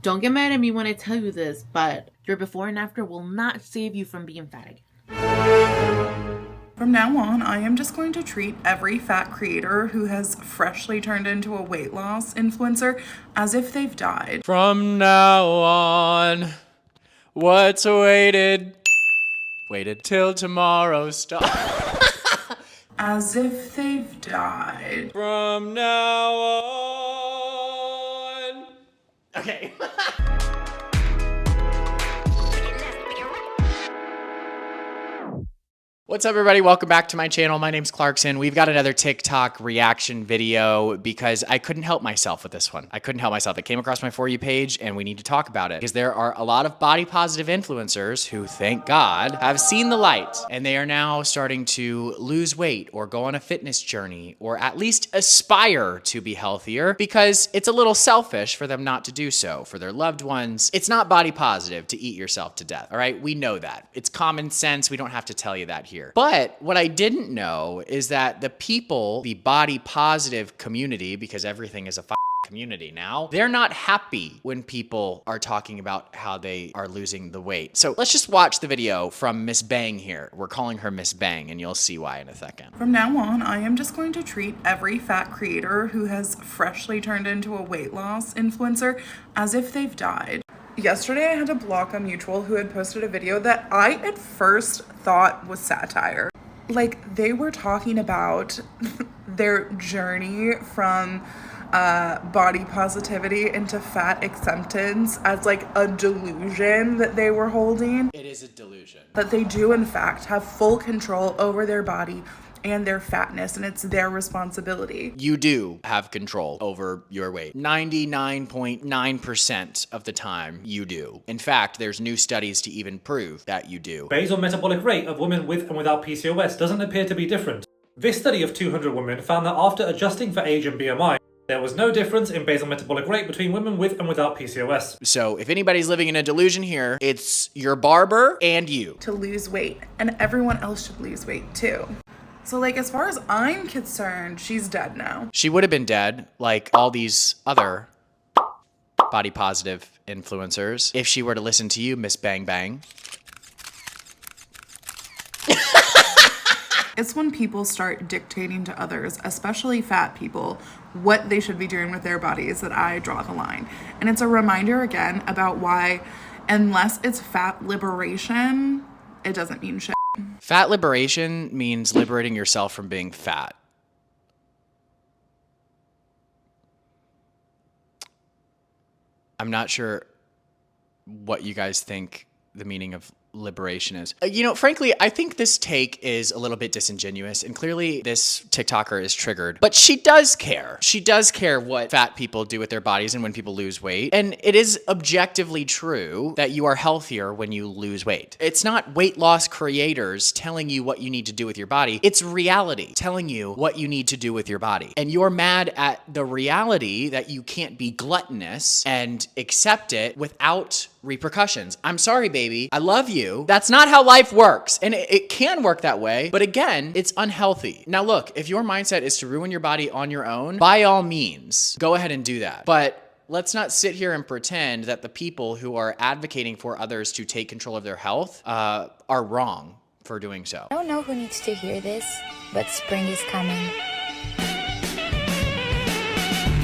Don't get mad at me when I tell you this, but your before and after will not save you from being fat again. From now on, I am just going to treat every fat creator who has freshly turned into a weight loss influencer as if they've died. From now on, what's waited till tomorrow starts. As if they've died. From now on. Okay. What's up, everybody? Welcome back to my channel. My name's Clarkson. We've got another TikTok reaction video because I couldn't help myself with this one. I couldn't help myself. It came across my For You page and we need to talk about it because there are a lot of body positive influencers who, thank God, have seen the light and they are now starting to lose weight or go on a fitness journey or at least aspire to be healthier because it's a little selfish for them not to do so for their loved ones. It's not body positive to eat yourself to death. All right. We know that. It's common sense. We don't have to tell you that here. But what I didn't know is that the people, the body positive community, because everything is a community now, they're not happy when people are talking about how they are losing the weight. So let's just watch the video from Miss Bang here. We're calling her Miss Bang and you'll see why in a second. From now on, I am just going to treat every fat creator who has freshly turned into a weight loss influencer as if they've died. Yesterday, I had to block a mutual who had posted a video that I at first thought was satire. Like, they were talking about their journey from body positivity into fat acceptance as like a delusion that they were holding. It is a delusion. That they do, in fact, have full control over their body and their fatness, and it's their responsibility. You do have control over your weight. 99.9% of the time, you do. In fact, there's new studies to even prove that you do. Basal metabolic rate of women with and without PCOS doesn't appear to be different. This study of 200 women found that after adjusting for age and BMI, there was no difference in basal metabolic rate between women with and without PCOS. So if anybody's living in a delusion here, it's your barber and you. To lose weight, and everyone else should lose weight too. So, like, as far as I'm concerned, she's dead now. She would have been dead, like all these other body positive influencers, if she were to listen to you, Miss Bang Bang. It's when people start dictating to others, especially fat people, what they should be doing with their bodies that I draw the line. And it's a reminder again about why, unless it's fat liberation, it doesn't mean shit. Fat liberation means liberating yourself from being fat. I'm not sure what you guys think the meaning of liberation is. You know, frankly, I think this take is a little bit disingenuous and clearly this TikToker is triggered, but she does care. She does care what fat people do with their bodies and when people lose weight. And it is objectively true that you are healthier when you lose weight. It's not weight loss creators telling you what you need to do with your body. It's reality telling you what you need to do with your body. And you're mad at the reality that you can't be gluttonous and accept it without repercussions. I'm sorry, baby. I love you. That's not how life works. And it can work that way, but again, it's unhealthy. Now look, if your mindset is to ruin your body on your own, by all means, go ahead and do that. But let's not sit here and pretend that the people who are advocating for others to take control of their health are wrong for doing so. I don't know who needs to hear this, but spring is coming.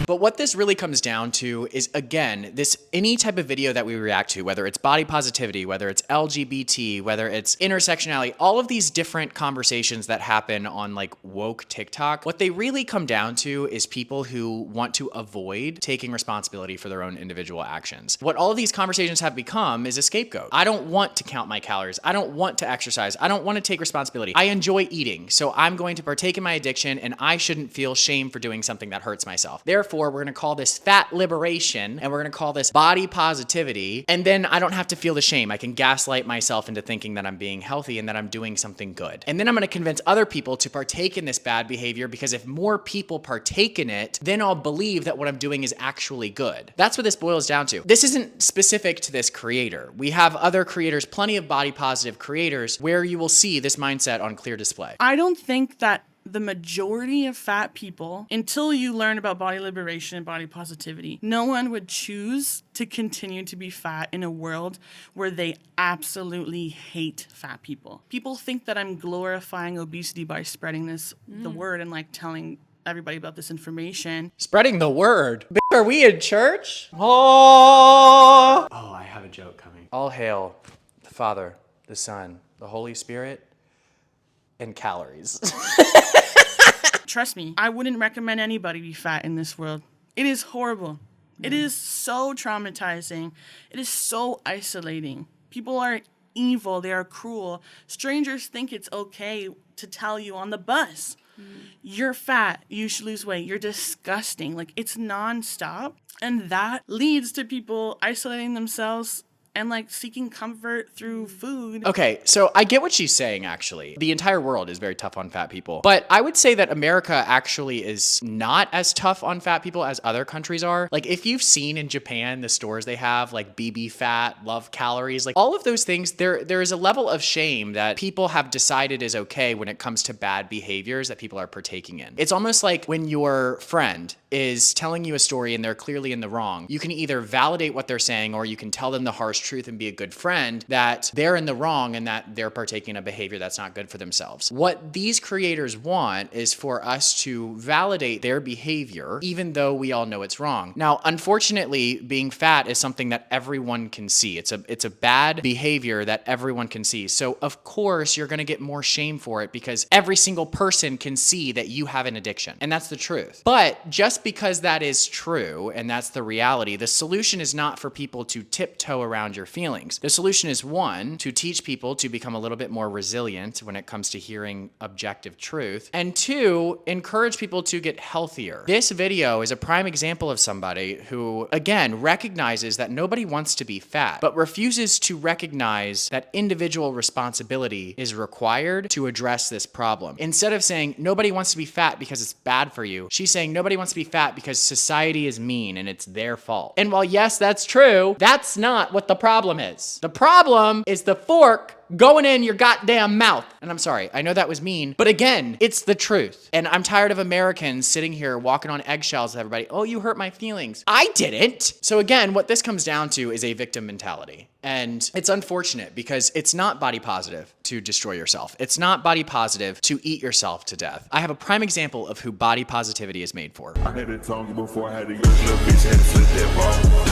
But what this really comes down to is, again, any type of video that we react to, whether it's body positivity, whether it's LGBT, whether it's intersectionality, all of these different conversations that happen on like woke TikTok, what they really come down to is people who want to avoid taking responsibility for their own individual actions. What all of these conversations have become is a scapegoat. I don't want to count my calories. I don't want to exercise. I don't want to take responsibility. I enjoy eating, so I'm going to partake in my addiction and I shouldn't feel shame for doing something that hurts myself. Therefore, we're going to call this fat liberation and we're going to call this body positivity. And then I don't have to feel the shame. I can gaslight myself into thinking that I'm being healthy and that I'm doing something good. And then I'm going to convince other people to partake in this bad behavior because if more people partake in it, then I'll believe that what I'm doing is actually good. That's what this boils down to. This isn't specific to this creator. We have other creators, plenty of body positive creators where you will see this mindset on clear display. I don't think that the majority of fat people, until you learn about body liberation and body positivity, no one would choose to continue to be fat in a world where they absolutely hate fat people. People think that I'm glorifying obesity by spreading the word and like telling everybody about this information. Spreading the word. Are we in church? Oh, I have a joke coming. All hail the Father, the Son, the Holy Spirit, and calories. Trust me, I wouldn't recommend anybody be fat in this world. It is horrible. It is so traumatizing. It is so isolating. People are evil. They are cruel. Strangers think it's okay to tell you on the bus, you're fat, you should lose weight, you're disgusting. Like, it's nonstop. And that leads to people isolating themselves and like seeking comfort through food. Okay, so I get what she's saying, actually. The entire world is very tough on fat people. But I would say that America actually is not as tough on fat people as other countries are. Like, if you've seen in Japan, the stores they have, like Beebee fat, love calories, like all of those things, there is a level of shame that people have decided is okay when it comes to bad behaviors that people are partaking in. It's almost like when your friend is telling you a story and they're clearly in the wrong. You can either validate what they're saying or you can tell them the harsh truth and be a good friend that they're in the wrong and that they're partaking in a behavior that's not good for themselves. What these creators want is for us to validate their behavior, even though we all know it's wrong. Now, unfortunately, being fat is something that everyone can see. It's a bad behavior that everyone can see. So of course, you're gonna get more shame for it because every single person can see that you have an addiction. And that's the truth. But just because that is true and that's the reality, the solution is not for people to tiptoe around your feelings. The solution is, one, to teach people to become a little bit more resilient when it comes to hearing objective truth, and two, encourage people to get healthier. This video is a prime example of somebody who, again, recognizes that nobody wants to be fat, but refuses to recognize that individual responsibility is required to address this problem. Instead of saying nobody wants to be fat because it's bad for you, she's saying nobody wants to be fat because society is mean and it's their fault. And while yes, that's true, that's not what the problem is. The problem is the fork going in your goddamn mouth. And I'm sorry, I know that was mean, but again, it's the truth. And I'm tired of Americans sitting here walking on eggshells with everybody. Oh, you hurt my feelings. I didn't. So again, what this comes down to is a victim mentality. And it's unfortunate because it's not body positive to destroy yourself. It's not body positive to eat yourself to death. I have a prime example of who body positivity is made for. I had to talk before I had to get little bitch had to flip that ball.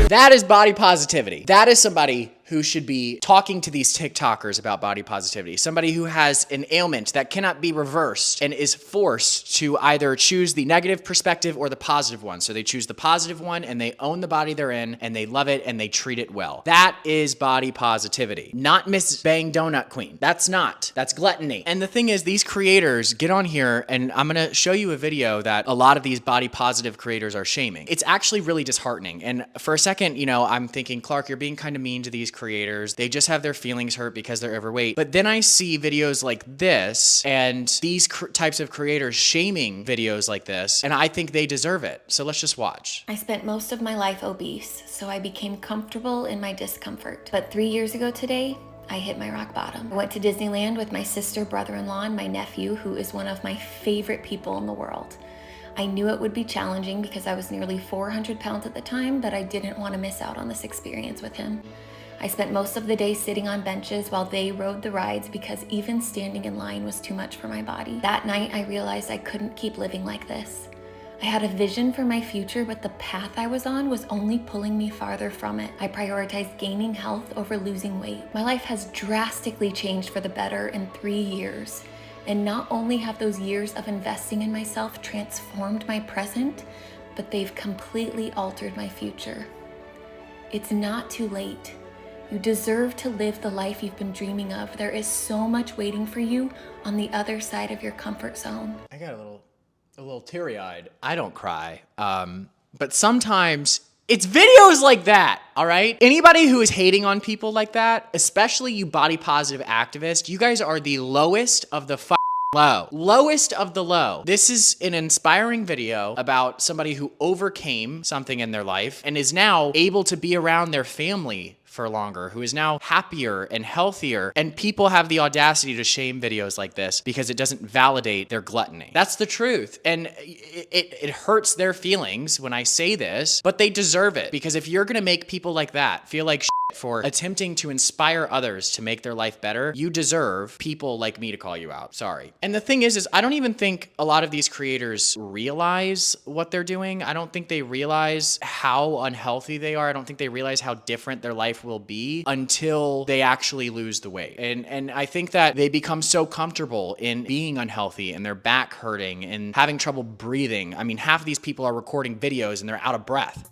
That is body positivity. That is somebody who should be talking to these TikTokers about body positivity. Somebody who has an ailment that cannot be reversed and is forced to either choose the negative perspective or the positive one. So they choose the positive one and they own the body they're in and they love it and they treat it well. That is body positivity. Not Miss Bang Donut Queen. That's gluttony. And the thing is, these creators get on here and I'm gonna show you a video that a lot of these body positive creators are shaming. It's actually really disheartening. And for a second, I'm thinking, Clark, you're being kind of mean to these creators. They just have their feelings hurt because they're overweight. But then I see videos like this and these types of creators shaming videos like this, and I think they deserve it. So let's just watch. I spent most of my life obese, so I became comfortable in my discomfort. But 3 years ago today, I hit my rock bottom. I went to Disneyland with my sister, brother-in-law, and my nephew, who is one of my favorite people in the world. I knew it would be challenging because I was nearly 400 pounds at the time, but I didn't want to miss out on this experience with him. I spent most of the day sitting on benches while they rode the rides because even standing in line was too much for my body. That night, I realized I couldn't keep living like this. I had a vision for my future, but the path I was on was only pulling me farther from it. I prioritized gaining health over losing weight. My life has drastically changed for the better in 3 years. And not only have those years of investing in myself transformed my present, but they've completely altered my future. It's not too late. You deserve to live the life you've been dreaming of. There is so much waiting for you on the other side of your comfort zone. I got a little teary-eyed. I don't cry. But sometimes it's videos like that, all right? Anybody who is hating on people like that, especially you body positive activists, you guys are the lowest of the low. Lowest of the low. This is an inspiring video about somebody who overcame something in their life and is now able to be around their family for longer, who is now happier and healthier, and people have the audacity to shame videos like this because it doesn't validate their gluttony. That's the truth. And it hurts their feelings when I say this, but they deserve it, because if you're gonna make people like that feel like shit for attempting to inspire others to make their life better, you deserve people like me to call you out. Sorry. And the thing is I don't even think a lot of these creators realize what they're doing. I don't think they realize how unhealthy they are. I don't think they realize how different their life will be until they actually lose the weight. And I think that they become so comfortable in being unhealthy and their back hurting and having trouble breathing. I mean, half of these people are recording videos and they're out of breath.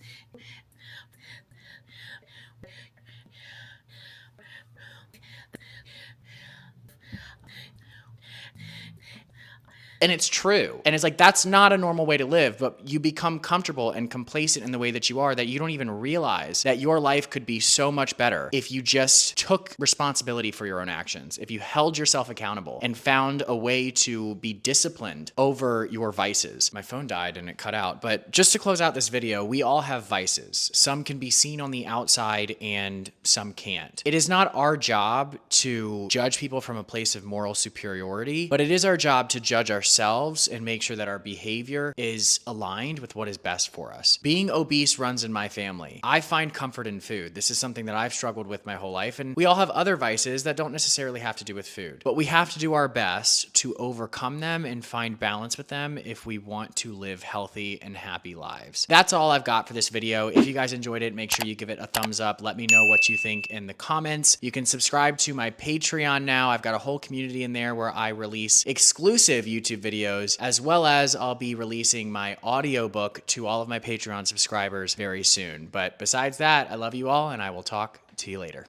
And it's true. And it's like, that's not a normal way to live, but you become comfortable and complacent in the way that you are, that you don't even realize that your life could be so much better if you just took responsibility for your own actions, if you held yourself accountable and found a way to be disciplined over your vices. My phone died and it cut out, but just to close out this video, we all have vices. Some can be seen on the outside and some can't. It is not our job to judge people from a place of moral superiority, but it is our job to judge ourselves and make sure that our behavior is aligned with what is best for us. Being obese runs in my family. I find comfort in food. This is something that I've struggled with my whole life, and we all have other vices that don't necessarily have to do with food. But we have to do our best to overcome them and find balance with them if we want to live healthy and happy lives. That's all I've got for this video. If you guys enjoyed it, make sure you give it a thumbs up. Let me know what you think in the comments. You can subscribe to my Patreon now. I've got a whole community in there where I release exclusive YouTube videos, as well as I'll be releasing my audiobook to all of my Patreon subscribers very soon. But besides that, I love you all and I will talk to you later.